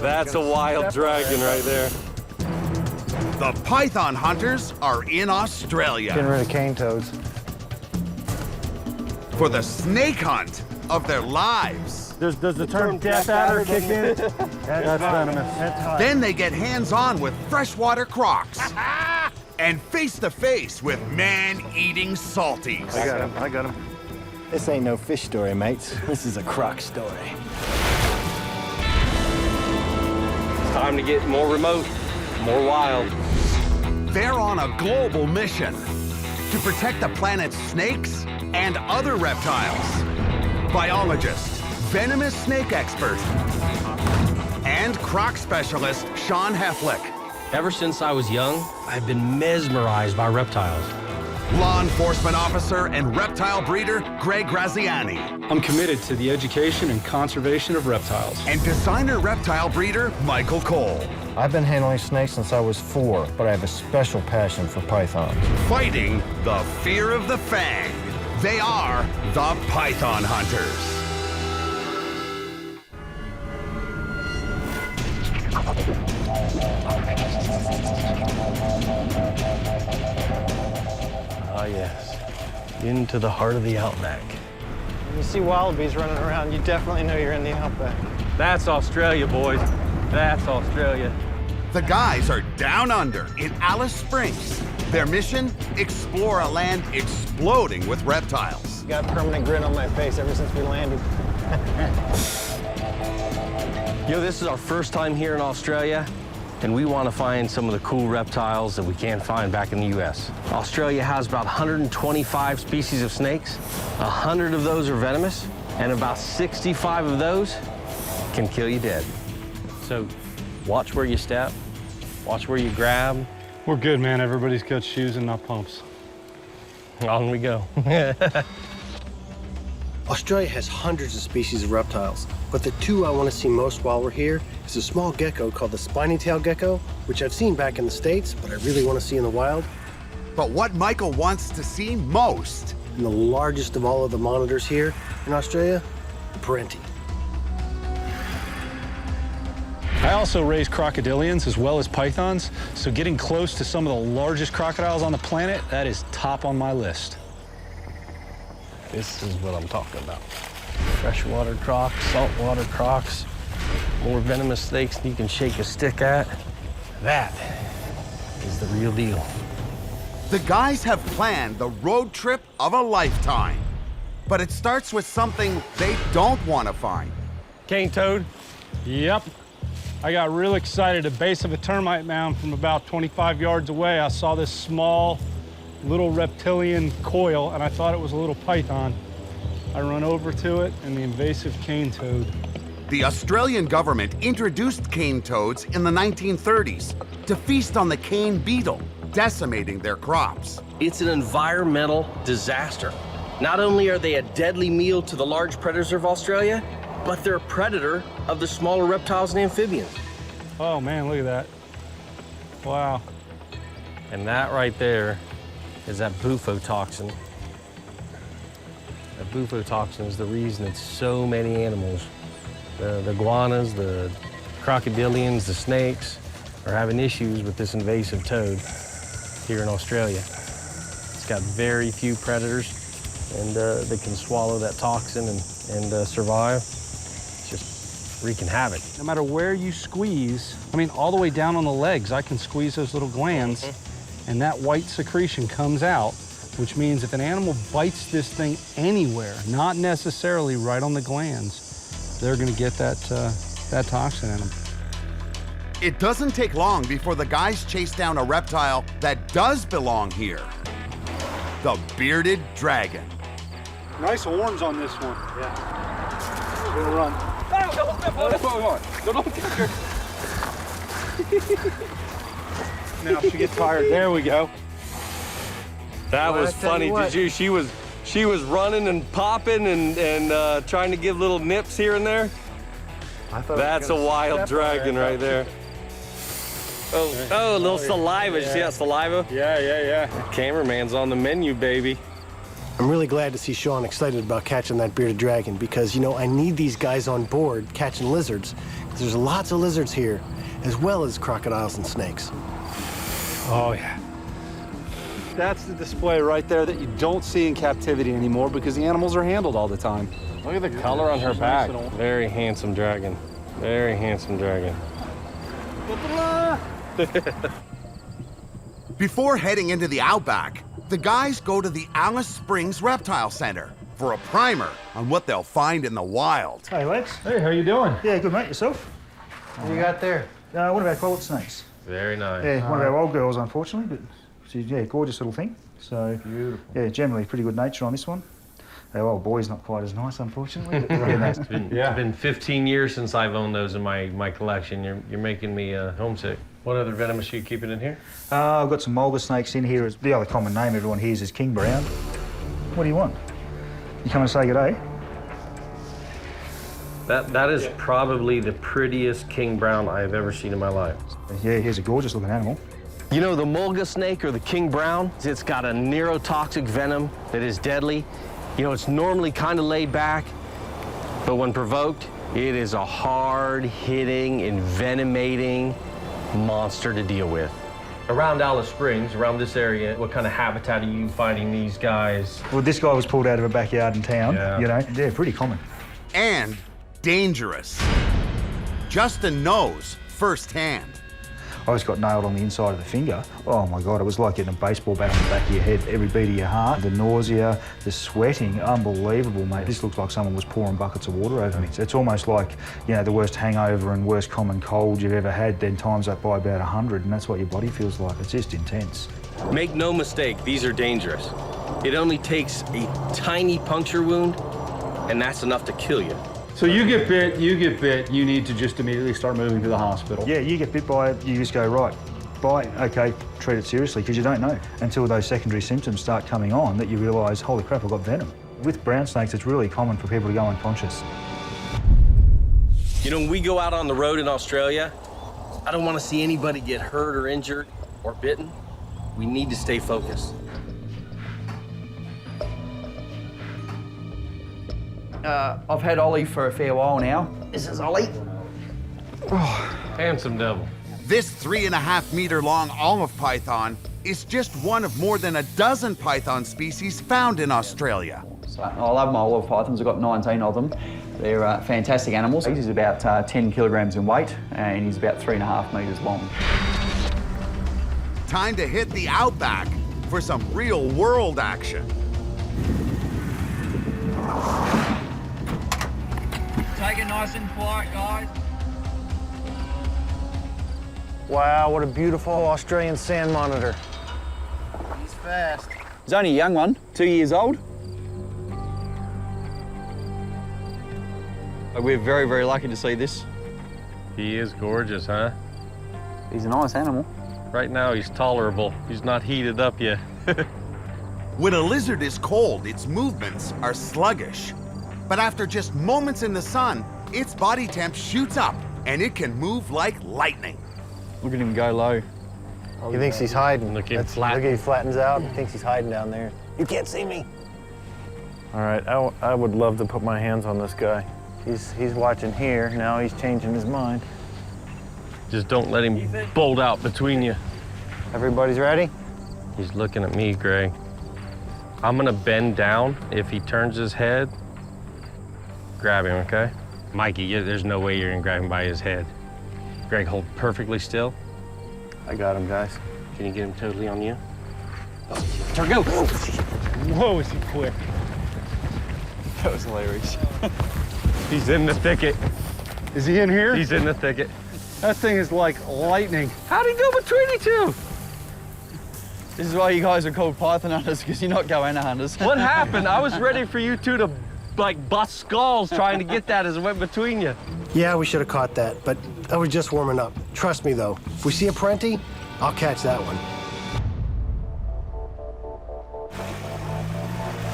That's a wild dragon right there. The python hunters are in Australia Getting rid of cane toads. for the snake hunt of their lives. Does the term death adder kick in? That's venomous. Then they get hands-on with freshwater Crocs and face-to-face with man-eating salties. I got him. This ain't no fish story, mates. This is a Croc story. It's time to get more remote, more wild. They're on a global mission to protect the planet's snakes and other reptiles. Biologist, venomous snake expert, and Croc specialist Sean Heflick. Ever since I was young, I've been mesmerized by reptiles. Law enforcement officer and reptile breeder Greg Graziani. I'm committed to the education and conservation of reptiles. And designer reptile breeder Michael Cole. I've been handling snakes since I was 4, but I have a special passion for pythons. Fighting the fear of the fang. They are the Python Hunters. Ah, yes. Into the heart of the Outback. When you see wallabies running around, you definitely know you're in the Outback. That's Australia, boys. That's Australia. The guys are down under in Alice Springs. Their mission? Explore a land exploding with reptiles. Got a permanent grin on my face ever since we landed. Yo, this is our first time here in Australia, and we want to find some of the cool reptiles that we can't find back in the U.S. Australia has about 125 species of snakes. 100 of those are venomous, and about 65 of those can kill you dead. So watch where you step, watch where you grab. We're good, man. Everybody's got shoes and not pumps. On we go. Australia has hundreds of species of reptiles, but the two I want to see most while we're here is a small gecko called the spiny-tailed gecko, which I've seen back in the States, but I really want to see in the wild. But what Michael wants to see most, And the largest of all of the monitors here in Australia, the Parenti. I also raise crocodilians as well as pythons, so getting close to some of the largest crocodiles on the planet, that is top on my list. This is what I'm talking about. Freshwater Crocs, saltwater Crocs, more venomous snakes than you can shake a stick at. That is the real deal. the guys have planned the road trip of a lifetime. But it starts with something they don't want to find. Cane toad? Yep. I got real excited at the base of a termite mound from about 25 yards away. I saw this small little reptilian coil and I thought it was a little python. I run over to it and the invasive cane toad. The Australian government introduced cane toads in the 1930s to feast on the cane beetle, decimating their crops. It's an environmental disaster. Not only are they a deadly meal to the large predators of Australia, but they're a predator of the smaller reptiles and amphibians. Oh man, look at that. Wow. And that right there is that bufotoxin. That bufotoxin is the reason that so many animals, the iguanas, the crocodilians, the snakes, are having issues with this invasive toad here in Australia. It's got very few predators and they can swallow that toxin and survive. It's just wreaking havoc. No matter where you squeeze, I mean, all the way down on the legs, I can squeeze those little glands and that white secretion comes out, which means if an animal bites this thing anywhere, not necessarily right on the glands, they're gonna get that, that toxin in them. It doesn't take long before the guys chase down a reptile that does belong here. The bearded dragon. Nice horns on this one. Yeah. We're gonna run. Now she gets tired. There we go. That Well, was I tell funny. you what. Did you? She was running and popping and trying to give little nips here and there. I thought That's a wild dragon right there. Oh, a little saliva. Did you see that saliva? Yeah. Cameraman's on the menu, baby. I'm really glad to see Sean excited about catching that bearded dragon because, you know, I need these guys on board catching lizards. There's lots of lizards here, as well as crocodiles and snakes. Oh, yeah. That's the display right there that you don't see in captivity anymore because the animals are handled all the time. Look at the color on her back. Very handsome dragon. Very handsome dragon. Before heading into the Outback, the guys go to the Alice Springs Reptile Center for a primer on what they'll find in the wild. Hey, Lex. Hey, how you doing? Yeah, good, mate. Yourself? What do you got there? One of our collet snakes. Very nice. Yeah, one of our old girls, unfortunately, but she's, yeah, gorgeous little thing. So, beautiful. Yeah, generally pretty good nature on this one. Our old boy's not quite as nice, unfortunately. But, It's been 15 years since I've owned those in my collection. You're making me homesick. What other venomous are you keeping in here? I've got some mulga snakes in here. The other common name everyone hears is king brown. What do you want? You come and say good day? That is probably the prettiest king brown I've ever seen in my life. Yeah, here's a gorgeous looking animal. You know, the mulga snake or the king brown, it's got a neurotoxic venom that is deadly. You know, it's normally kind of laid back, but when provoked, it is a hard-hitting, envenomating monster to deal with. Around Alice Springs, around this area, what kind of habitat are you finding these guys? Well, this guy was pulled out of a backyard in town, you know. They're pretty common. And dangerous. Justin knows firsthand. I just got nailed on the inside of the finger. Oh my God, it was like getting a baseball bat on the back of your head. Every beat of your heart, the nausea, the sweating, unbelievable, mate. This looks like someone was pouring buckets of water over me. It's almost like, you know, the worst hangover and worst common cold you've ever had, then times that by about 100, and that's what your body feels like. It's just intense. Make no mistake, these are dangerous. It only takes a tiny puncture wound, and that's enough to kill you. So you get bit, you need to just immediately start moving to the hospital. Yeah, you get bit by it, you just go, right, bite, okay, treat it seriously, because you don't know until those secondary symptoms start coming on that you realise, holy crap, I've got venom. With brown snakes, it's really common for people to go unconscious. You know, when we go out on the road in Australia, I don't want to see anybody get hurt or injured or bitten. We need to stay focused. I've had Ollie for a fair while now. This is Ollie. Handsome devil. This 3.5 meter long olive python is just one of more than a dozen python species found in Australia. So, I love my olive pythons. I've got 19 of them. They're fantastic animals. He's about 10 kilograms in weight and he's about 3.5 meters long. Time to hit the Outback for some real world action. Take it nice and quiet, guys. Wow, what a beautiful Australian sand monitor. He's fast. He's only a young one, 2 years old. We're very, very lucky to see this. He is gorgeous, huh? He's a nice animal. Right now, he's tolerable. He's not heated up yet. When a lizard is cold, its movements are sluggish. But after just moments in the sun, its body temp shoots up and it can move like lightning. Look at him go low. He thinks he's hiding. Look, he Look, he flattens out. He thinks he's hiding down there. You can't see me. All right, I would love to put my hands on this guy. He's watching here. Now he's changing his mind. Just don't let him bolt out between you. Everybody's ready? He's looking at me, Greg. I'm gonna bend down. If he turns his head, grab him, okay? Mikey, there's no way you're gonna grab him by his head. Greg, hold perfectly still. I got him, guys. Can you get him totally on you? There we go. Whoa, is he quick. That was hilarious. He's in the thicket. Is he in here? He's in the thicket. That thing is like lightning. How'd he go between you two? This is why you guys are called python hunters, because you're not goanna hunters. What happened? I was ready for you two to like bust skulls trying to get that as it went between you. Yeah, we should have caught that, but I was just warming up. Trust me, though, if we see a Parenti, I'll catch that one.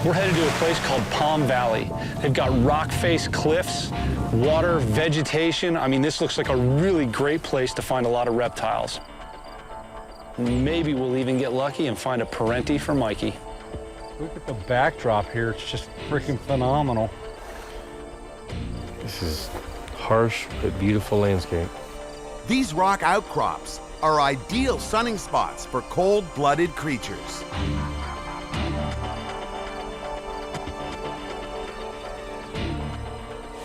We're headed to a place called Palm Valley. They've got rock-faced cliffs, water, vegetation. I mean, this looks like a really great place to find a lot of reptiles. Maybe we'll even get lucky and find a Parenti for Mikey. Look at the backdrop here. It's just freaking phenomenal. This is harsh but beautiful landscape. These rock outcrops are ideal sunning spots for cold-blooded creatures.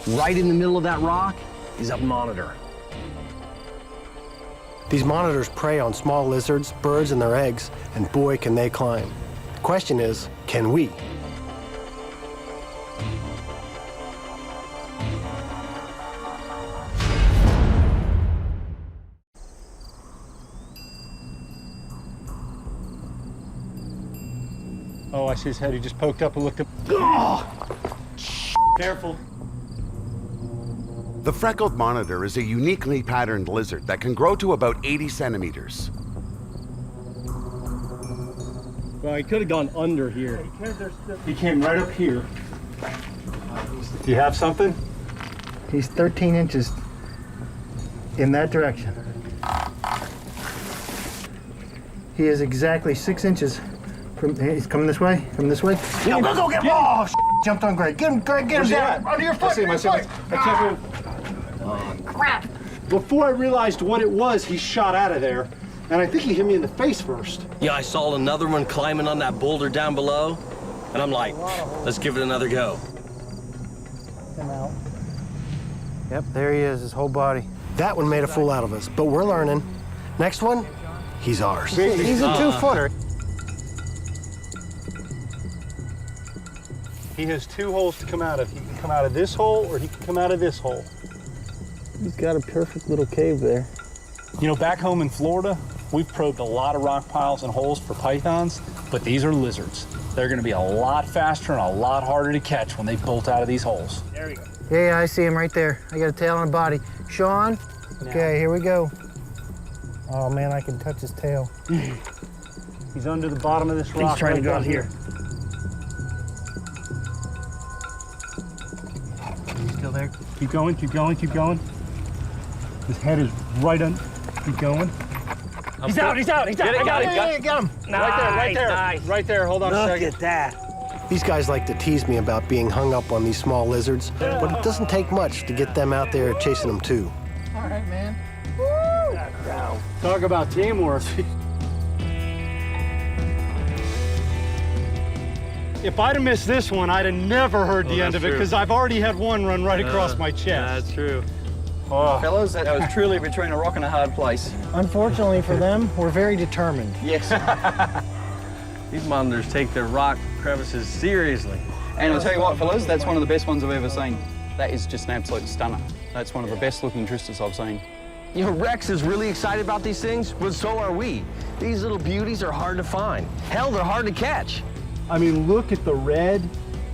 Right in the middle of that rock is a monitor. These monitors prey on small lizards, birds, and their eggs, and boy, can they climb. The question is, can we? Oh, I see his head. He just poked up and looked up. Oh! Careful. The freckled monitor is a uniquely patterned lizard that can grow to about 80 centimeters. Well, he could have gone under here. He came right up here. Do you have something? He's 13 inches in that direction. He is exactly 6 inches from, he's coming this way, Go, get him! Oh, jumped on Greg. Get him, Greg, get him down. Under your foot, under your foot. Crap! Before I realized what it was, he shot out of there, and I think he hit me in the face first. Yeah, I saw another one climbing on that boulder down below, and I'm like, let's give it another go. Come out. Yep, there he is, his whole body. That one made a fool out of us, but we're learning. Next one, he's ours. He's a 2-footer. He has two holes to come out of. He can come out of this hole, or he can come out of this hole. He's got a perfect little cave there. You know, back home in Florida, we've probed a lot of rock piles and holes for pythons, but these are lizards. They're gonna be a lot faster and a lot harder to catch when they bolt out of these holes. There you go. Yeah, I see him right there. I got a tail and a body. Sean, okay, here we go. Oh man, I can touch his tail. He's under the bottom of this rock. He's trying to go out here. Still there? Keep going, keep going, keep going. His head is right on. Keep going. He's out, he's out, he's out. I got him. Yeah, get him. Right there. Nice. Right there, hold on a second. Look at that. These guys like to tease me about being hung up on these small lizards, but it doesn't take much to get them out there chasing them too. All right, man. Talk about teamwork. If I'd have missed this one, I'd have never heard the end of it, because I've already had one run right across my chest. That's true. Oh. Fellas, that was truly between a rock and a hard place. Unfortunately for them, we're very determined. Yes. These monitors take their rock crevices seriously. And I'll tell you what, fellas, that's one of the best ones I've ever seen. That is just an absolute stunner. That's one of the best looking tristis I've seen. You know, Rex is really excited about these things, but so are we. These little beauties are hard to find. Hell, they're hard to catch. I mean, look at the red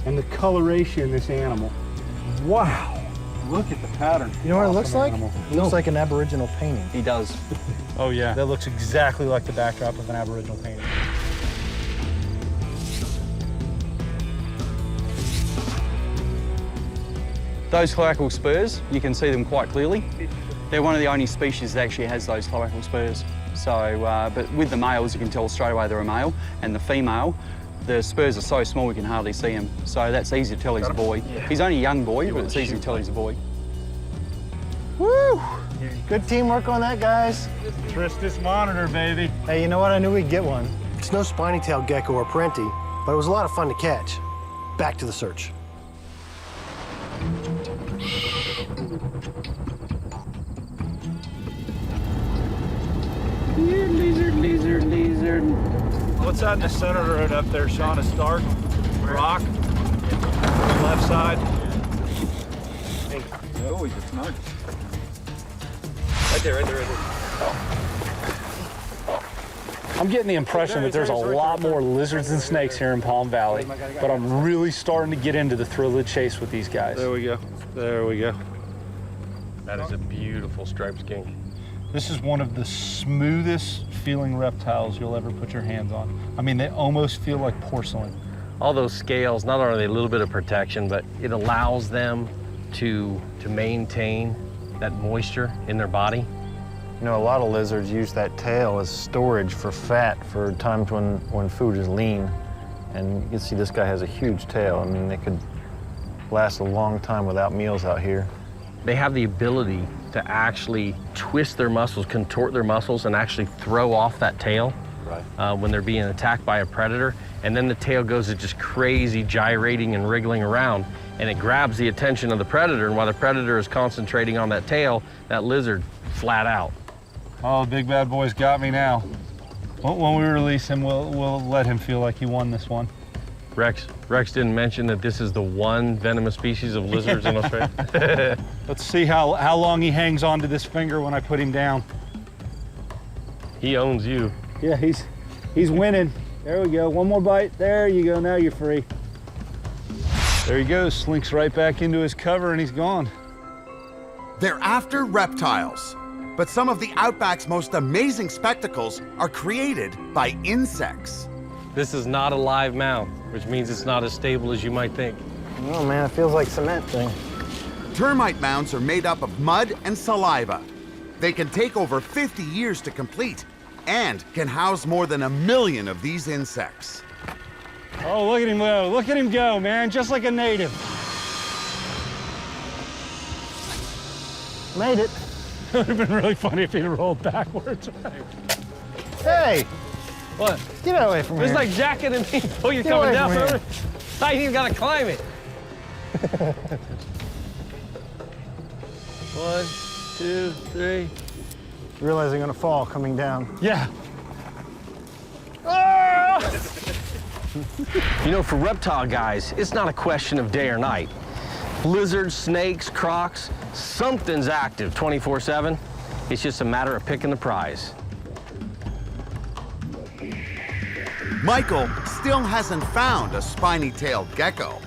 and the coloration in this animal. Wow. Look at the pattern. You know what it looks like? Animal. It looks like an Aboriginal painting. He does. Oh, yeah. That looks exactly like the backdrop of an Aboriginal painting. Those cloacal spurs, you can see them quite clearly. They're one of the only species that actually has those cloacal spurs. So, but with the males, you can tell straight away they're a male, and the female, the spurs are so small we can hardly see him. So that's easy to tell he's a boy. Yeah. He's only a young boy, but it's easy to tell he's a boy. Woo! Good teamwork on that, guys. Tristis monitor, baby. Hey, you know what? I knew we'd get one. It's no spiny tail gecko or Parenti, but it was a lot of fun to catch. Back to the search. Lizard. What's that in the center road up there, Sean? A Stark? Rock? Left side? Hey. Oh, he's a snug. Right there. I'm getting the impression that there's a lot more lizards than snakes here in Palm Valley, but I'm really starting to get into the thrill of the chase with these guys. There we go. That is a beautiful striped skink. This is one of the smoothest feeling reptiles you'll ever put your hands on. I mean, they almost feel like porcelain. All those scales, not only are they a little bit of protection, but it allows them to maintain that moisture in their body. You know, a lot of lizards use that tail as storage for fat for times when food is lean. And you can see this guy has a huge tail. I mean, they could last a long time without meals out here. They have the ability to actually twist their muscles, contort their muscles, and actually throw off that tail when they're being attacked by a predator. And then the tail goes to just crazy gyrating and wriggling around, and it grabs the attention of the predator. And while the predator is concentrating on that tail, that lizard flat out. Oh, big bad boy's got me now. When we release him, we'll let him feel like he won this one. Rex didn't mention that this is the one venomous species of lizards in Australia. Let's see how long he hangs on to this finger when I put him down. He owns you. Yeah, he's winning. There we go, one more bite. There you go, now you're free. There he goes, slinks right back into his cover and he's gone. They're after reptiles, but some of the Outback's most amazing spectacles are created by insects. This is not a live mount, which means it's not as stable as you might think. Oh man, it feels like cement thing. Termite mounds are made up of mud and saliva. They can take over 50 years to complete and can house more than 1 million of these insects. Oh, look at him go. Look at him go, man, just like a native. Made it. It would have been really funny if he rolled backwards. Hey, What? get away from It's here. like jacketing me before you're Get coming away down. from here. I ain't even gotta climb it. 1, 2, 3. You realize they're gonna fall coming down. Yeah. You know, for reptile guys, it's not a question of day or night. Lizards, snakes, crocs, something's active 24/7. It's just a matter of picking the prize. Michael still hasn't found a spiny-tailed gecko,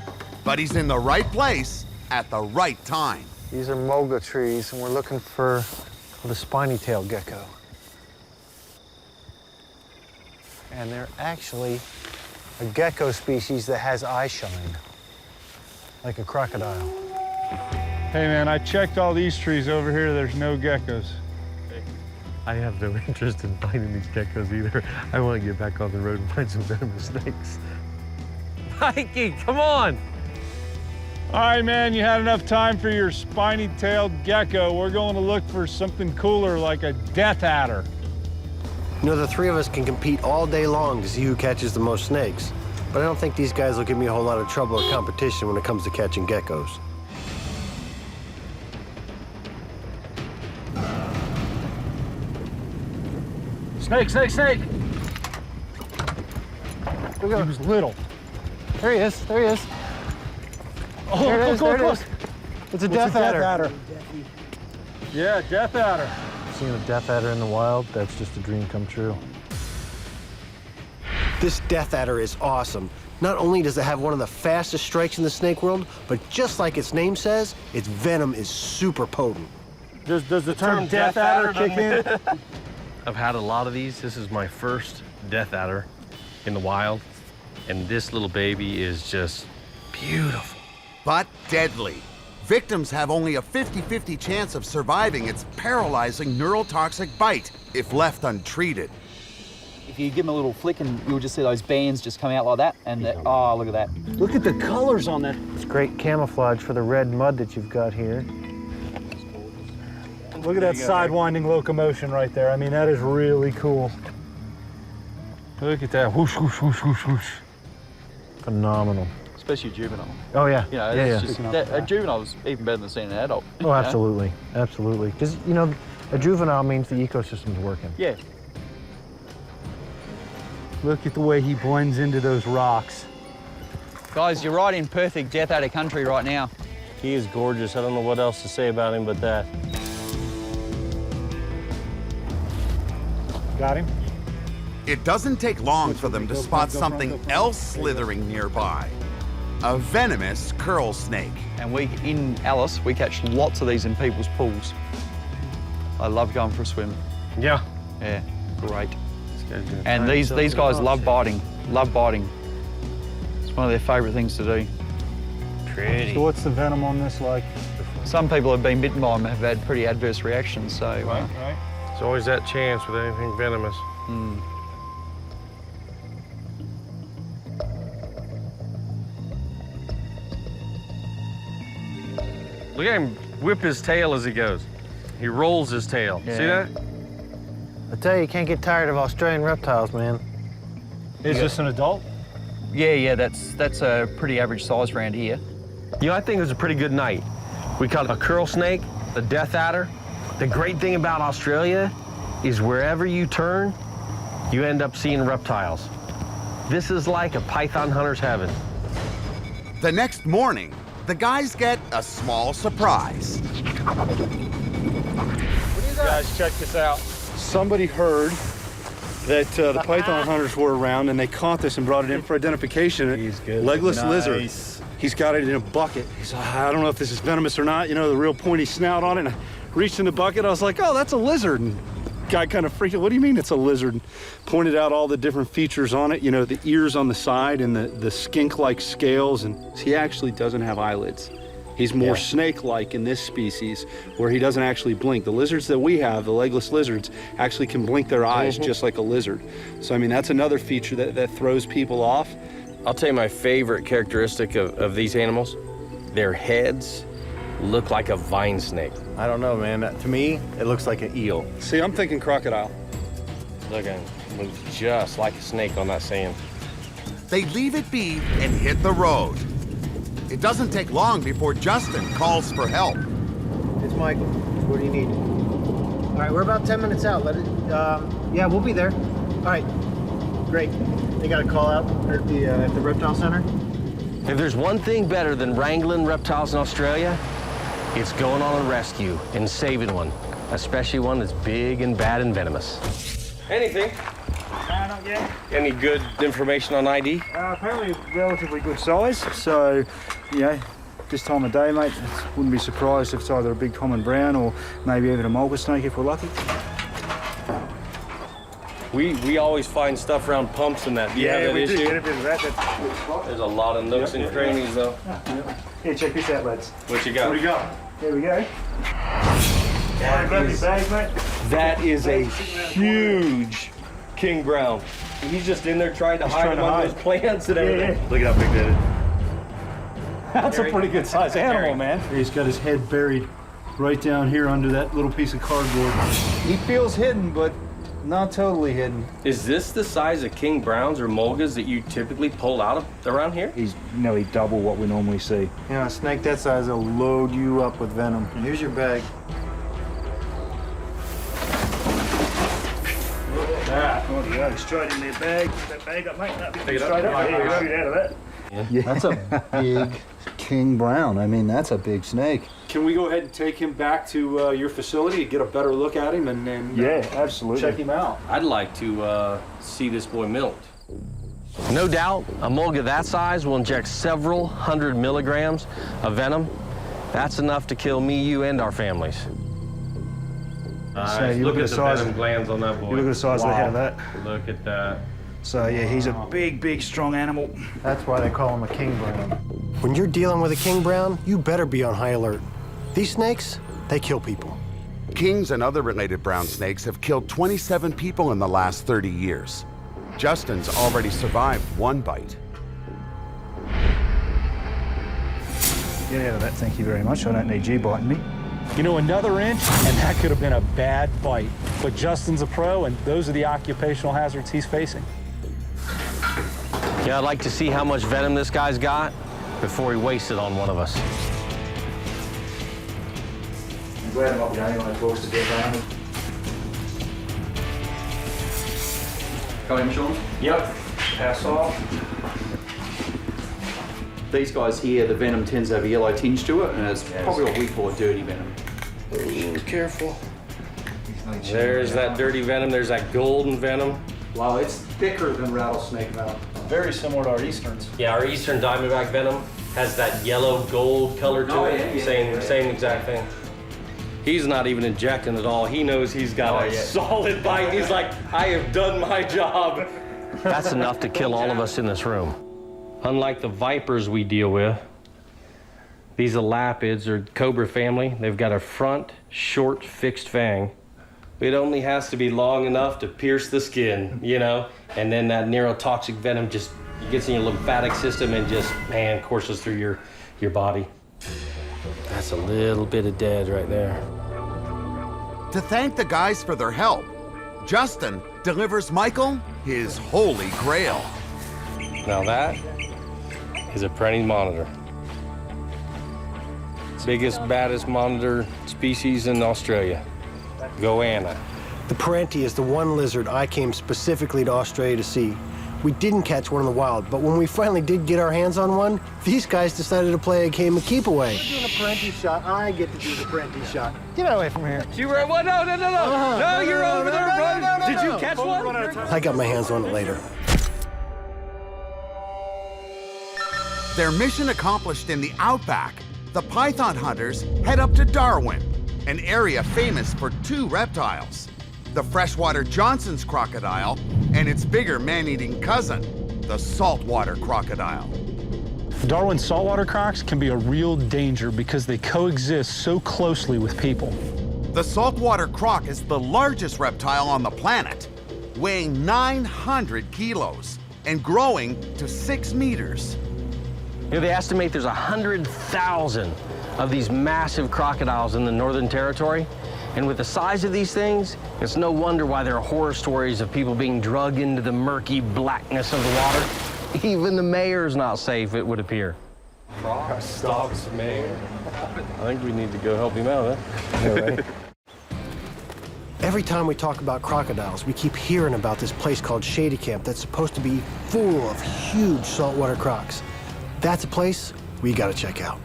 but he's in the right place at the right time. These are moga trees, and we're looking for the spiny-tailed gecko. And they're actually a gecko species that has eye shine, like a crocodile. Hey man, I checked all these trees over here. There's no geckos. I have no interest in finding these geckos either. I want to get back on the road and find some venomous snakes. Mikey, come on! All right, man, you had enough time for your spiny-tailed gecko. We're going to look for something cooler like a death adder. You know, the three of us can compete all day long to see who catches the most snakes. But I don't think these guys will give me a whole lot of trouble or competition when it comes to catching geckos. Snake, snake, snake! He was little. There he is. There he is. Oh, There it is, go, there go, it is. It's a death adder. Yeah, death adder. Seeing a death adder in the wild, that's just a dream come true. This death adder is awesome. Not only does it have one of the fastest strikes in the snake world, but just like its name says, its venom is super potent. Does the term death adder kick in? I've had a lot of these. This is my first death adder in the wild, and this little baby is just beautiful. But deadly. Victims have only a 50-50 chance of surviving its paralyzing neurotoxic bite if left untreated. If you give them a little flick and you'll just see those bands just come out like that, and oh, look at that. Look at the colors on that. It's great camouflage for the red mud that you've got here. Look at that sidewinding locomotion right there. I mean, that is really cool. Look at that, whoosh, whoosh, whoosh, whoosh, whoosh. Phenomenal. Especially a juvenile. Oh yeah, You know, yeah, it's yeah. just, a juvenile's even better than seeing an adult. Oh, absolutely, absolutely. Because, you know, a juvenile means the ecosystem's working. Yeah. Look at the way he blends into those rocks. Guys, you're right in perfect death adder country right now. He is gorgeous. I don't know what else to say about him but that. Got him? It doesn't take long for them to spot something else slithering nearby. A venomous curl snake. And we, in Alice, we catch lots of these in people's pools. I love going for a swim. Yeah. Yeah, great. And these guys love biting, love biting. It's one of their favorite things to do. Pretty. So what's the venom on this like? Some people have been bitten by them have had pretty adverse reactions, so. Right. There's always that chance with anything venomous. Look at him whip his tail as he goes. He rolls his tail. Yeah. See that? I tell you can't get tired of Australian reptiles, man. Is this an adult? Yeah, that's a pretty average size around here. You know, I think it was a pretty good night. We caught a curl snake, a death adder. The great thing about Australia is wherever you turn, you end up seeing reptiles. This is like a python hunter's heaven. The next morning, the guys get a small surprise. Guys, check this out. Somebody heard that the python hunters were around, and they caught this and brought it in for identification. He's good. Legless lizard. He's got it in a bucket. He's like, I don't know if this is venomous or not. You know, the real pointy snout on it. And I reached in the bucket. I was like, oh, that's a lizard. And guy kind of freaked out. What do you mean it's a lizard? Pointed out all the different features on it. You know, the ears on the side and the skink-like scales. And he actually doesn't have eyelids. He's more snake-like in this species, where he doesn't actually blink. The lizards that we have, the legless lizards, actually can blink their eyes just like a lizard. So, I mean, that's another feature that throws people off. I'll tell you my favorite characteristic of these animals. Their heads look like a vine snake. I don't know, man. To me, it looks like an eel. See, I'm thinking crocodile. Look at him, moves just like a snake on that sand. They leave it be and hit the road. It doesn't take long before Justin calls for help. It's Michael. What do you need? All right, we're about 10 minutes out. Yeah, we'll be there. All right, great. They got a call out at the reptile center. If there's one thing better than wrangling reptiles in Australia, it's going on a rescue and saving one, especially one that's big and bad and venomous. Anything? Not yet. Any good information on ID? Apparently relatively good size, so, you know, this time of day, mate, wouldn't be surprised if it's either a big common brown or maybe even a mulga snake if we're lucky. We always find stuff around pumps and that. Do you have that issue? Get a bit of that. There's a lot of nooks and crannies, though. Here, check this out, lads. What you got? What do you got? There we go. Grab your bag, mate. That is a huge king brown. He's just in there trying to hide among those plants and everything. Look at how big that is. That's a pretty good sized animal, man. He's got his head buried right down here under that little piece of cardboard. He feels hidden, but not totally hidden. Is this the size of king browns or mulgas that you typically pull out of around here? He's nearly double what we normally see. You know, a snake that size will load you up with venom. And here's your bag. Oh, yeah, straight in their bag. Put that bag up, mate. Pick it up. Straight up. Yeah, shoot out of that. Yeah, that's a big king brown. I mean, that's a big snake. Can we go ahead and take him back to your facility and get a better look at him and Yeah, absolutely. check him out? I'd like to see this boy milked. No doubt, a mulga that size will inject several hundred milligrams of venom. That's enough to kill me, you, and our families. So you look at the size venom glands on that boy. You look at the size of the head of that. Look at that. So yeah, he's a big, big, strong animal. That's why they call him a king brown. When you're dealing with a king brown, you better be on high alert. These snakes, they kill people. Kings and other related brown snakes have killed 27 people in the last 30 years. Justin's already survived one bite. Get out of that, thank you very much. I don't need you biting me. You know, another inch, and that could have been a bad bite. But Justin's a pro, and those are the occupational hazards he's facing. Yeah, I'd like to see how much venom this guy's got before he wastes it on one of us. I'm glad I'm not the only one who talks to get around. Got him, Sean? Yep. Pass off. These guys here, the venom tends to have a yellow tinge to it, and it's probably what we call a dirty venom. Ooh, careful. There's that dirty venom. There's that golden venom. Wow, it's thicker than rattlesnake venom. Very similar to our easterns. Yeah, our eastern diamondback venom has that yellow gold color to it. Same exact thing. He's not even injecting at all. He knows he's got a solid bite. He's like, I have done my job. That's enough to kill all of us in this room. Unlike the vipers we deal with, these elapids or cobra family, they've got a front, short, fixed fang. It only has to be long enough to pierce the skin, you know? And then that neurotoxic venom just gets in your lymphatic system and just, man, courses through your body. That's a little bit of dead right there. To thank the guys for their help, Justin delivers Michael his holy grail. Now that is a Parenti monitor. Biggest, baddest monitor species in Australia. Goanna. The Parenti is the one lizard I came specifically to Australia to see. We didn't catch one in the wild, but when we finally did get our hands on one, these guys decided to play a game of keep away. We're doing a Parenti shot. I get to do the Parenti shot. Get away from here. You were what? No, you're over there, bro. Did you catch one? I got my hands on it later. Their mission accomplished in the Outback, the python hunters head up to Darwin, an area famous for two reptiles, the freshwater Johnson's crocodile and its bigger man-eating cousin, the saltwater crocodile. Darwin saltwater crocs can be a real danger because they coexist so closely with people. The saltwater croc is the largest reptile on the planet, weighing 900 kilos and growing to 6 meters. You know, they estimate there's 100,000 of these massive crocodiles in the Northern Territory. And with the size of these things, it's no wonder why there are horror stories of people being drugged into the murky blackness of the water. Even the mayor's not safe, it would appear. Crocs stops mayor. I think we need to go help him out, huh? Yeah, right. Every time we talk about crocodiles, we keep hearing about this place called Shady Camp that's supposed to be full of huge saltwater crocs. That's a place we gotta check out.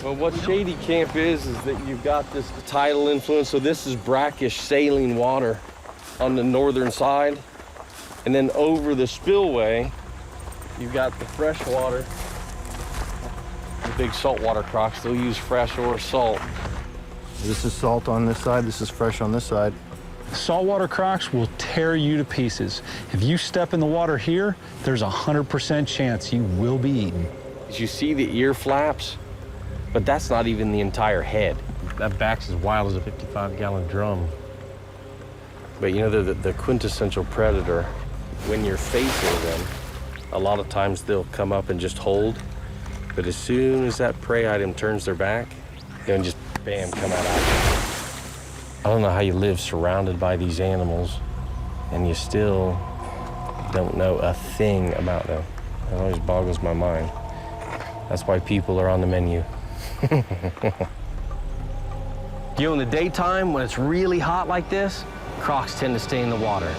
Well, what Shady Camp is that you've got this tidal influence. So this is brackish saline water on the northern side. And then over the spillway, you've got the freshwater. The big saltwater crocs, they'll use fresh or salt. This is salt on this side, this is fresh on this side. Saltwater crocs will tear you to pieces. If you step in the water here, there's a 100% chance you will be eaten. You see the ear flaps, but that's not even the entire head. That back's as wild as a 55-gallon drum. But you know, they're the quintessential predator. When you're facing them, a lot of times they'll come up and just hold. But as soon as that prey item turns their back, they'll just, bam, come out of it. I don't know how you live surrounded by these animals and you still don't know a thing about them. It always boggles my mind. That's why people are on the menu. You know, in the daytime, when it's really hot like this, crocs tend to stay in the water.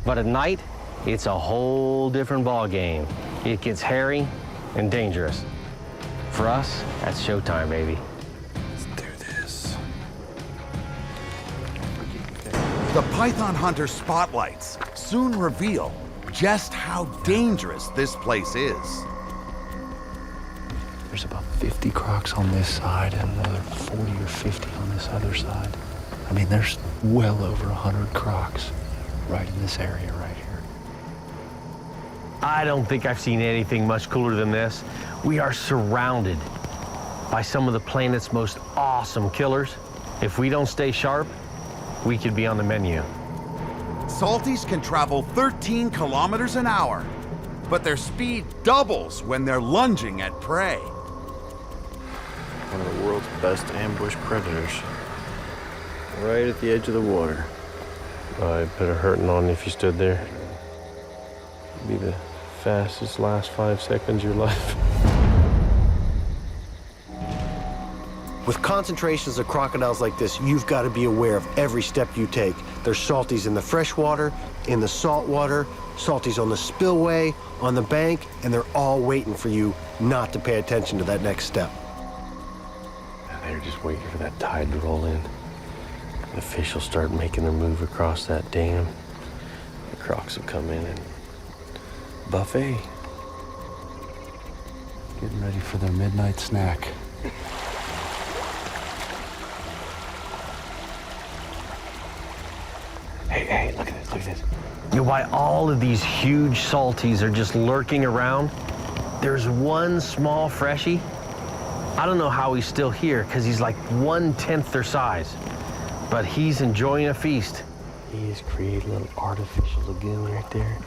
But at night, it's a whole different ball game. It gets hairy and dangerous. For us, that's showtime, baby. Let's do this. The python hunter spotlights soon reveal just how dangerous this place is. There's about 50 crocs on this side and another 40 or 50 on this other side. I mean, there's well over 100 crocs right in this area right here. I don't think I've seen anything much cooler than this. We are surrounded by some of the planet's most awesome killers. If we don't stay sharp, we could be on the menu. Salties can travel 13 kilometers an hour, but their speed doubles when they're lunging at prey. One of the world's best ambush predators. Right at the edge of the water. I'd put a hurting on if you stood there. It'd be the fastest last 5 seconds of your life. With concentrations of crocodiles like this, you've got to be aware of every step you take. There's salties in the freshwater, in the saltwater, salties on the spillway, on the bank, and they're all waiting for you not to pay attention to that next step. They're just waiting for that tide to roll in. The fish will start making their move across that dam. The crocs will come in and buffet. Getting ready for their midnight snack. Hey, look at this, look at this. You know why all of these huge salties are just lurking around? There's one small freshie. I don't know how he's still here, because he's like 1/10 their size. But he's enjoying a feast. He has created a little artificial lagoon right there.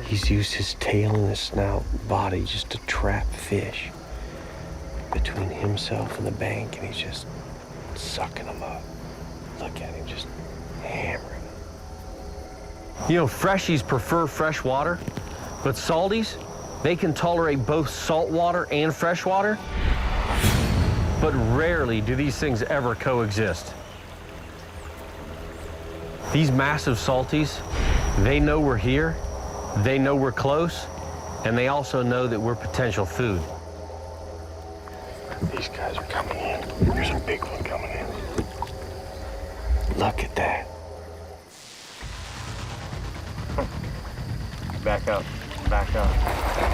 He's used his tail and his snout body just to trap fish between himself and the bank, and he's just sucking them up. Look at him, just hammering them. You know, freshies prefer fresh water, but salties, they can tolerate both salt water and fresh water, but rarely do these things ever coexist. These massive salties, they know we're here, they know we're close, and they also know that we're potential food. These guys are coming in. There's a big one coming in. Look at that. Back up. Back up.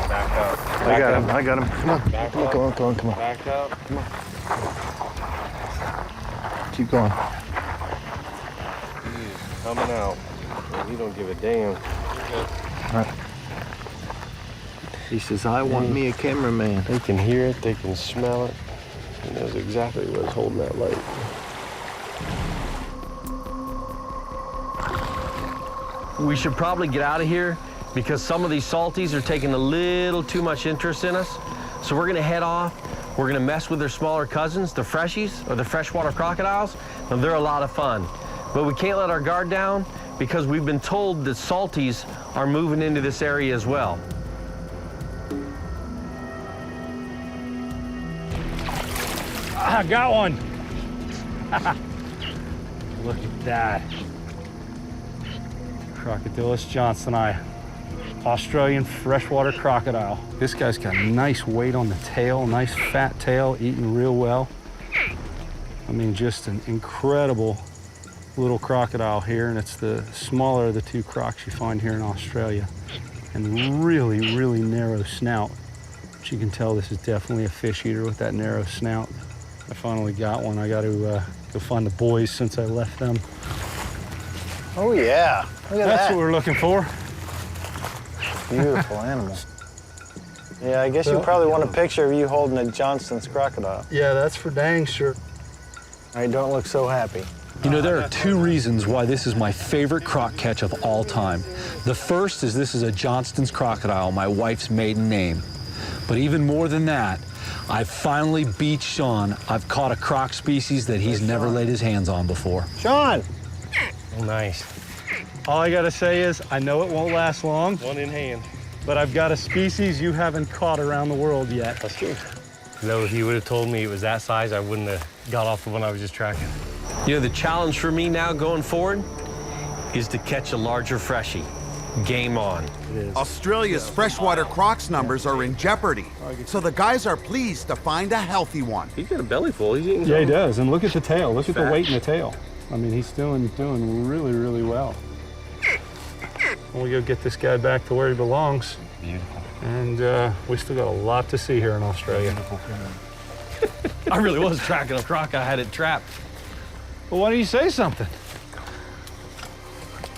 Back up. I got him. I got him. Come on. Back Come on, up. come on, come on, come on. Back up. Come on. Keep going. He's coming out. And he don't give a damn. All right. He says, I want me a cameraman. They can hear it, they can smell it. He knows exactly what's holding that light. We should probably get out of here because some of these salties are taking a little too much interest in us. So we're gonna head off. We're gonna mess with their smaller cousins, the freshies, or the freshwater crocodiles. Now, they're a lot of fun. But we can't let our guard down because we've been told that salties are moving into this area as well. I got one. Look at that. Crocodilus johnsoni, Australian freshwater crocodile. This guy's got nice weight on the tail, nice fat tail, eating real well. I mean, just an incredible little crocodile here, and it's the smaller of the two crocs you find here in Australia. And really, really narrow snout. But you can tell this is definitely a fish eater with that narrow snout. I finally got one. I got to go find the boys since I left them. Oh, yeah. Look at That's that. what we're looking for. Beautiful animal. Yeah, I guess you probably want a picture of you holding a Johnston's crocodile. Yeah, that's for dang sure. All right, don't look so happy. You know, there are two reasons why this is my favorite croc catch of all time. The first is this is a Johnston's crocodile, my wife's maiden name. But even more than that, I finally beat Sean. I've caught a croc species that he's never laid his hands on before. Sean! Oh, nice. All I gotta say is, I know it won't last long, One in hand. but I've got a species you haven't caught around the world yet. That's true. Though if you would have told me it was that size, I wouldn't have got off the one I was just tracking. You know, the challenge for me now going forward is to catch a larger freshie. Game on. Australia's freshwater Crocs numbers are in jeopardy, so the guys are pleased to find a healthy one. He's got a belly full. He's eating Yeah, he something. does, and look at the tail. Look at the Fat. weight in the tail. I mean, he's doing really, really well. We'll go get this guy back to where he belongs. Beautiful. And we still got a lot to see here in Australia. I really was tracking a croc. I had it trapped. Well, why don't you say something?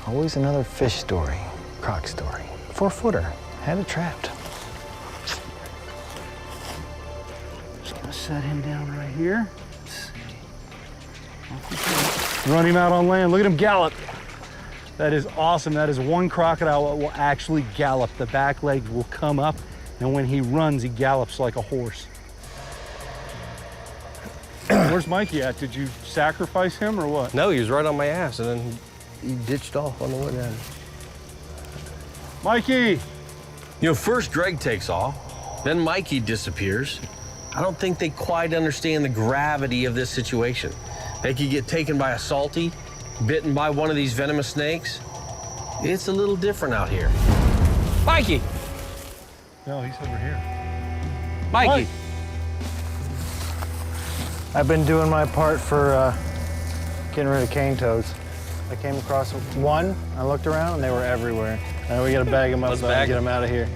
Always another fish story, croc story. 4-footer, had it trapped. Just gonna set him down right here. Run him out on land. Look at him gallop. That is awesome. That is one crocodile that will actually gallop. The back legs will come up, and when he runs, he gallops like a horse. Where's Mikey at? Did you sacrifice him or what? No, he was right on my ass, and then he ditched off on the wood end. Mikey! You know, first Greg takes off, then Mikey disappears. I don't think they quite understand the gravity of this situation. They could get taken by a salty, bitten by one of these venomous snakes. It's a little different out here. Mikey! No, he's over here. Mikey! Mike. I've been doing my part for getting rid of cane toads. I came across one, I looked around, and they were everywhere. Now we gotta bag them up Let's and bag get them. them out of here.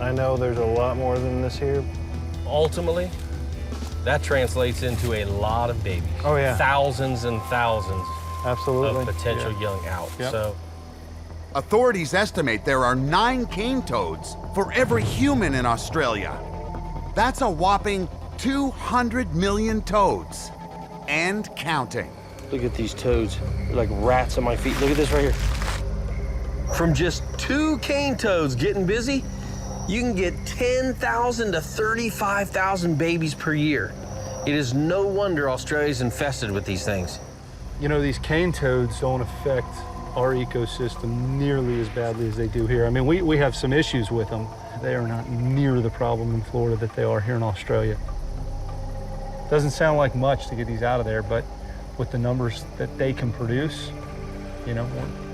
I know there's a lot more than this here. Ultimately, that translates into a lot of babies. Oh, yeah. Thousands and thousands Absolutely. of potential young out. Yep. So Authorities estimate there are 9 cane toads for every human in Australia. That's a whopping 200 million toads. And counting. look at these toads. They're like rats on my feet. Look at this right here. From just 2 cane toads getting busy, you can get 10,000 to 35,000 babies per year. It is no wonder Australia's infested with these things. You know, these cane toads don't affect our ecosystem nearly as badly as they do here. I mean, we have some issues with them. They are not near the problem in Florida that they are here in Australia. Doesn't sound like much to get these out of there, but with the numbers that they can produce, you know,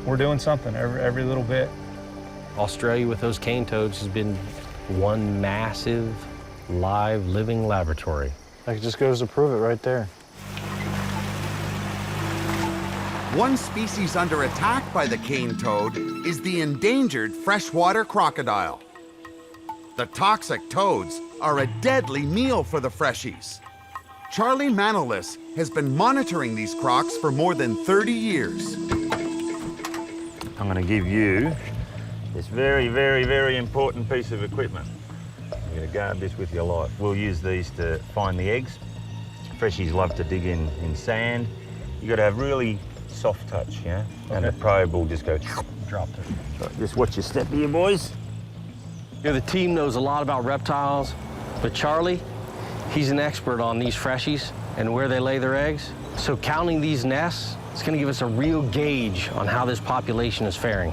we're doing something every little bit. Australia with those cane toads has been one massive, live, living laboratory. That just goes to prove it right there. One species under attack by the cane toad is the endangered freshwater crocodile. The toxic toads are a deadly meal for the freshies. Charlie Manolis has been monitoring these crocs for more than 30 years. I'm going to give you this very, very, very important piece of equipment. You're going to guard this with your life. We'll use these to find the eggs. Freshies love to dig in sand. You've got to have really soft touch, yeah? Okay. And the probe will just go drop it. So just watch your step here, boys. You know, the team knows a lot about reptiles, but Charlie, he's an expert on these freshies and where they lay their eggs. So counting these nests, it's going to give us a real gauge on how this population is faring.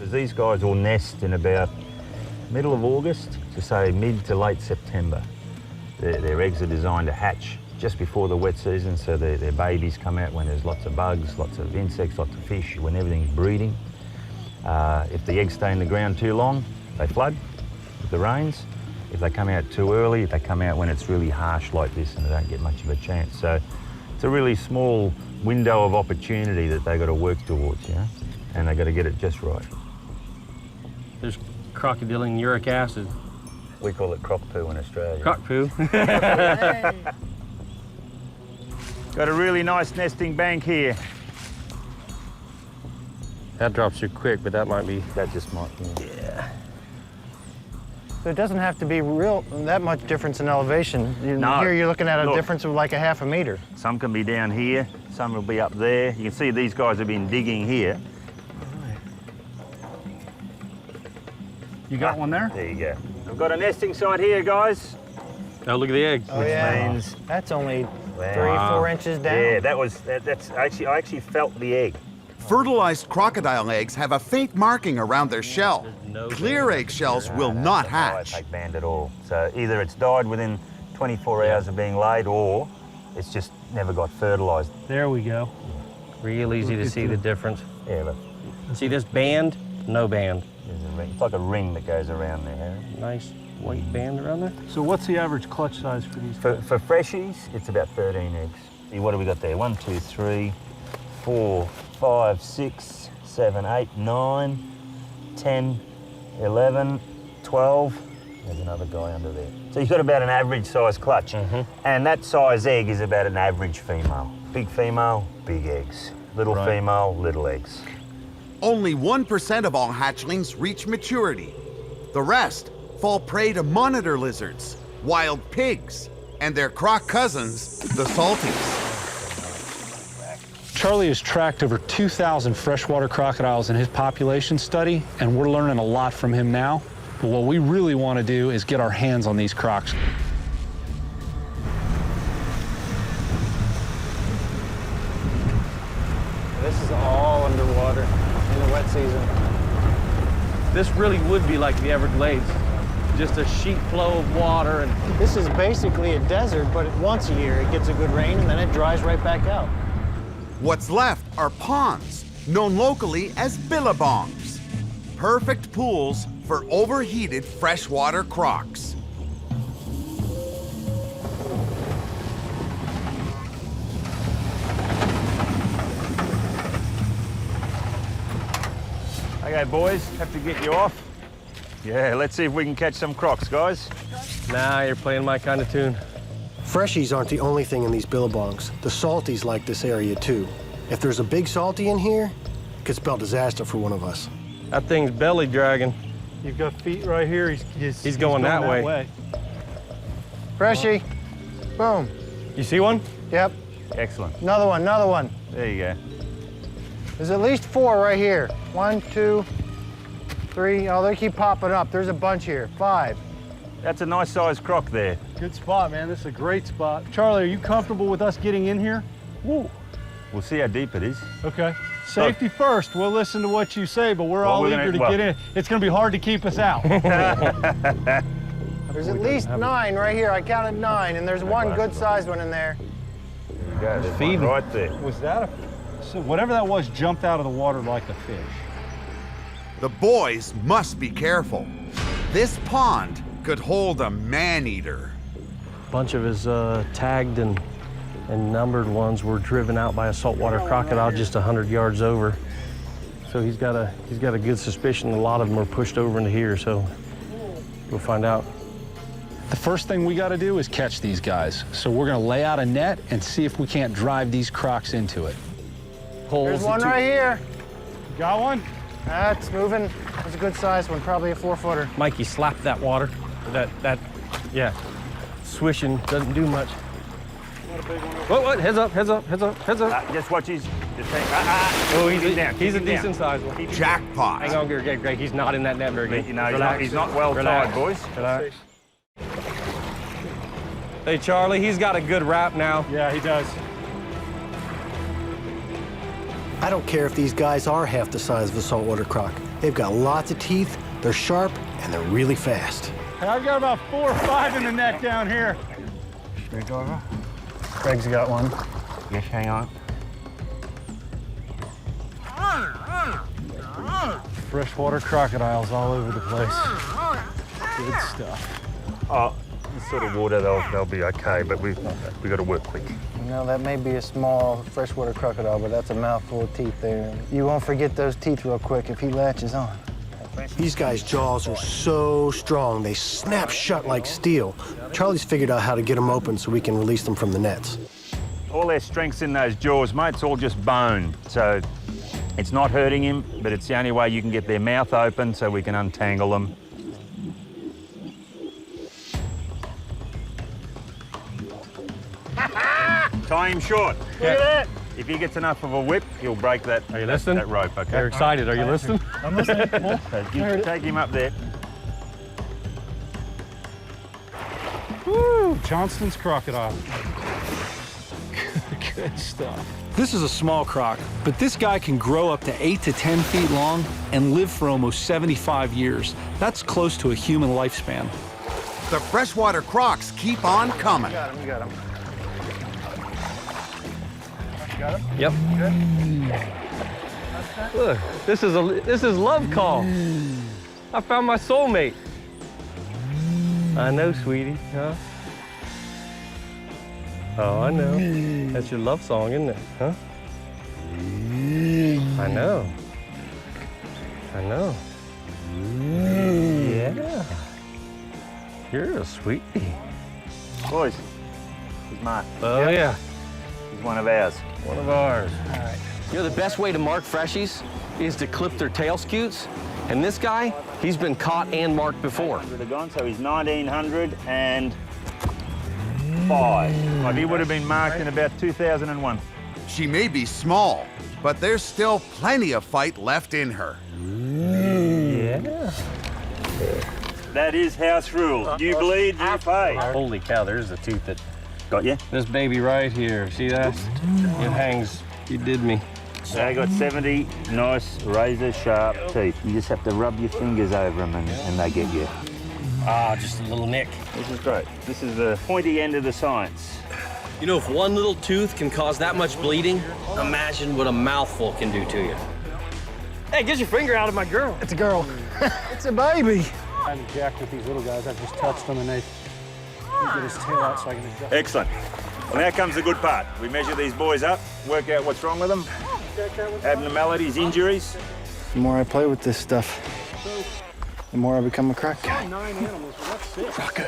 These guys will nest in about middle of August to say mid to late September. Their eggs are designed to hatch just before the wet season, so their babies come out when there's lots of bugs, lots of insects, lots of fish, when everything's breeding. If the eggs stay in the ground too long, they flood with the rains. If they come out too early, they come out when it's really harsh like this and they don't get much of a chance. So it's a really small window of opportunity that they've got to work towards, you know, and they've got to get it just right. There's crocodilian uric acid. We call it croc poo in Australia. Croc poo. Got a really nice nesting bank here. That drops through quick, but that might be... That just might, yeah. So it doesn't have to be that much difference in elevation. No. Here you're looking at a Look, difference of like a half a meter. Some can be down here, some will be up there. You can see these guys have been digging here. You got one there? There you go. I've got a nesting site here, guys. Oh, look at the egg. Oh, Which yeah. means... That's only 3-4 inches down. Yeah, that's actually, I actually felt the egg. Fertilized crocodile eggs have a faint marking around their shell. Clear egg shells will not hatch. Like band at all. So either it's died within 24 hours of being laid, or it's just never got fertilized. There we go. Real easy to see the difference. Yeah, look. See this band? No band. There's a ring. It's like a ring that goes around there. Nice white band around there. So what's the average clutch size for these? For freshies, it's about 13 eggs. See, what do we got there? 1, 2, 3, 4, 5, 6, 7, 8, 9, 10, 11, 12. There's another guy under there. So you've got about an average size clutch. And that size egg is about an average female. Big female, big eggs. Little female, little eggs. Only 1% of all hatchlings reach maturity. The rest fall prey to monitor lizards, wild pigs, and their croc cousins, the salties. Charlie has tracked over 2,000 freshwater crocodiles in his population study, and we're learning a lot from him now. But what we really want to do is get our hands on these crocs. This is all underwater in the wet season. This really would be like the Everglades. Just a sheet flow of water. And this is basically a desert, but once a year it gets a good rain and then it dries right back out. What's left are ponds, known locally as billabongs. Perfect pools for overheated freshwater crocs. Okay, boys, have to get you off. Yeah, let's see if we can catch some crocs, guys. Nah, you're playing my kind of tune. Freshies aren't the only thing in these billabongs. The salties like this area too. If there's a big salty in here, it could spell disaster for one of us. That thing's belly dragging. You've got feet right here. He's going that way. Freshie, boom. You see one? Yep. Excellent. Another one, another one. There you go. There's at least 4 right here. 1, 2, 3. Oh, they keep popping up. There's a bunch here. 5. That's a nice sized croc there. Good spot, man. This is a great spot. Charlie, are you comfortable with us getting in here? Woo. We'll see how deep it is. Okay. Safety first. We'll listen to what you say, but we're all eager to get in. It's going to be hard to keep us out. There's at least 9 right here. I counted 9, and there's one good-sized one in there. There you go. There's one right there. Was that a... So whatever that was jumped out of the water like a fish. The boys must be careful. This pond could hold a man-eater. A bunch of his tagged and numbered ones were driven out by a saltwater crocodile just 100 yards over. So he's got a good suspicion a lot of them were pushed over into here, so we'll find out. The first thing we got to do is catch these guys. So we're going to lay out a net and see if we can't drive these crocs into it. There's one right here. Got one? That's moving. It's a good-sized one, probably a 4-footer. Mikey slapped that water. Yeah. Swishing doesn't do much. What? Heads up. Just watch his. Oh, he's a decent sized one. Jackpot. Hang on, Greg. He's not in that net very good. He's not well tied, boys. Relax. Hey, Charlie, he's got a good wrap now. Yeah, he does. I don't care if these guys are half the size of a saltwater croc. They've got lots of teeth, they're sharp, and they're really fast. I've got about 4 or 5 in the net down here. Greg's got one. Yes, hang on. Freshwater crocodiles all over the place. Good stuff. Oh, this sort of water, they'll be okay, but we got to work quick. No, that may be a small freshwater crocodile, but that's a mouthful of teeth there. You won't forget those teeth real quick if he latches on. These guys' jaws are so strong, they snap shut like steel. Charlie's figured out how to get them open so we can release them from the nets. All their strength's in those jaws, mate. It's all just bone. So it's not hurting him, but it's the only way you can get their mouth open so we can untangle them. Tie him short. Look at that. If he gets enough of a whip, he'll break that, Are you listening? that rope, okay? You're excited. Are you listening? I'm listening. So you take him up there. Woo! Johnston's crocodile. Good stuff. This is a small croc, but this guy can grow up to 8 to 10 feet long and live for almost 75 years. That's close to a human lifespan. The freshwater crocs keep on coming. You got him. Yep. Look, this is love call. I found my soulmate. I know, sweetie, huh? Oh, I know. That's your love song, isn't it? Huh? I know. Yeah. You're a sweetie. Boys, he's mine. Oh, yeah. He's one of ours. One of ours. All right. You know, the best way to mark freshies is to clip their tail scutes. And this guy, he's been caught and marked before. So he's 1905. Like he would have been marked in about 2001. She may be small, but there's still plenty of fight left in her. Yeah. That is house rule. You bleed, you pay. Holy cow, there's the tooth that got you. This baby right here. See that? It hangs. You did me. They got 70 nice razor sharp teeth. You just have to rub your fingers over them and they get you. Ah, just a little nick. This is great. This is the pointy end of the science. You know, if one little tooth can cause that much bleeding, imagine what a mouthful can do to you. Hey, get your finger out of my girl. It's a girl. It's a baby. I'm jacked with these little guys. I just touched them and they get his tail out so I can adjust. Excellent. Well, now comes the good part. We measure these boys up, work out what's wrong with them, abnormalities, injuries. The more I play with this stuff, the more I become a croc guy. 9 animals, that's 6. Rocco.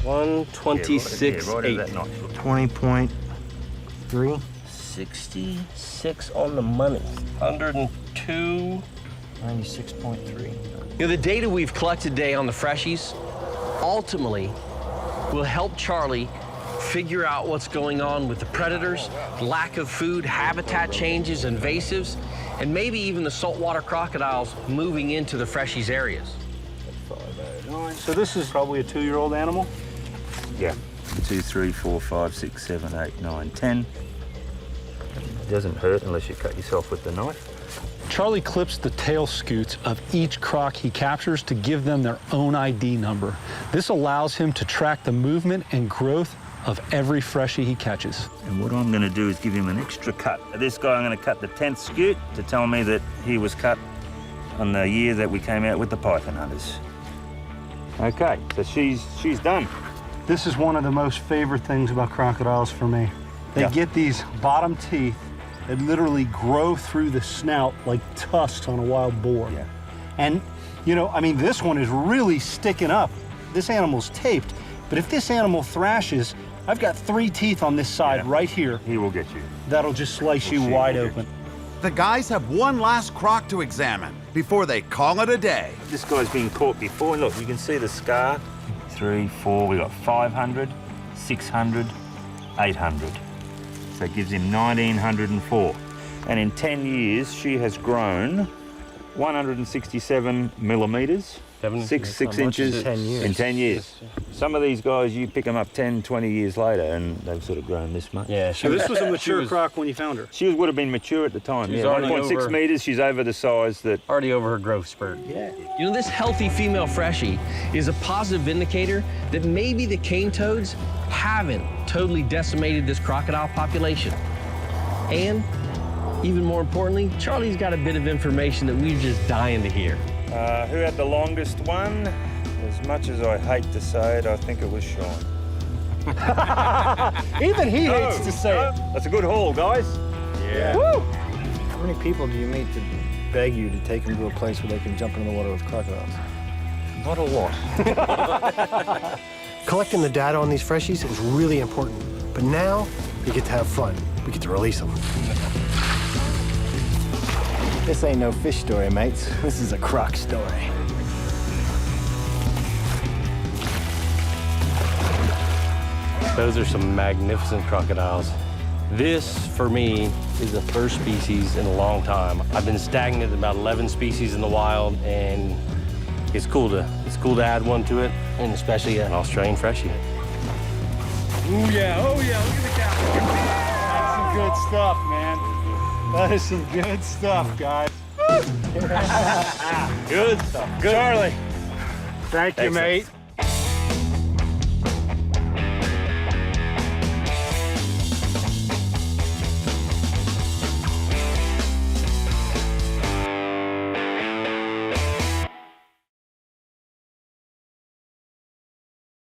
126.8. 20.3. 66 on the money. 102. 96.3. You know, the data we've collected today on the freshies ultimately will help Charlie figure out what's going on with the predators, lack of food, habitat changes, invasives, and maybe even the saltwater crocodiles moving into the freshies areas. So this is probably a 2-year-old animal? Yeah. 2, 3, 4, 5, 6, 7, 8, 9, 10. It doesn't hurt unless you cut yourself with the knife. Charlie clips the tail scoots of each croc he captures to give them their own ID number. This allows him to track the movement and growth of every freshie he catches. And what I'm going to do is give him an extra cut. This guy, I'm going to cut the 10th scoot to tell me that he was cut on the year that we came out with the python hunters. Okay, so she's done. This is one of the most favorite things about crocodiles for me. They get these bottom teeth that literally grow through the snout like tusks on a wild boar. Yeah. And, you know, I mean, this one is really sticking up. This animal's taped, but if this animal thrashes, I've got 3 teeth on this side right here. He will get you. That'll just slice you wide open. The guys have one last croc to examine before they call it a day. This guy's been caught before. Look, you can see the scar. 3, 4, we got 500, 600, 800. So it gives him 1,904. And in 10 years, she has grown 167 millimeters, 6 inches in 10 years. Some of these guys, you pick them up 10, 20 years later, and they've sort of grown this much. Yeah, So this was a mature croc when you found her? She would have been mature at the time. She's Yeah, already 1.6 over- meters, she's over the size that... Already over her growth spurt. Yeah. You know, this healthy female freshie is a positive indicator that maybe the cane toads haven't totally decimated this crocodile population. And even more importantly, Charlie's got a bit of information that we're just dying to hear. Who had the longest one? As much as I hate to say it, I think it was Sean. Even he hates to say it. That's a good haul, guys. Yeah. Woo! How many people do you meet to beg you to take them to a place where they can jump into the water with crocodiles? Not a lot. Collecting the data on these freshies is really important, but now we get to have fun. We get to release them. This ain't no fish story, mates. This is a croc story. Those are some magnificent crocodiles. This, for me, is the first species in a long time. I've been stagnant at about 11 species in the wild, and it's cool to add one to it, and especially an Australian freshie. Oh yeah, look at the cow. That's some good stuff, man. That is some good stuff, guys. Good stuff. Good. Charlie. Thank you, Excellent. mate.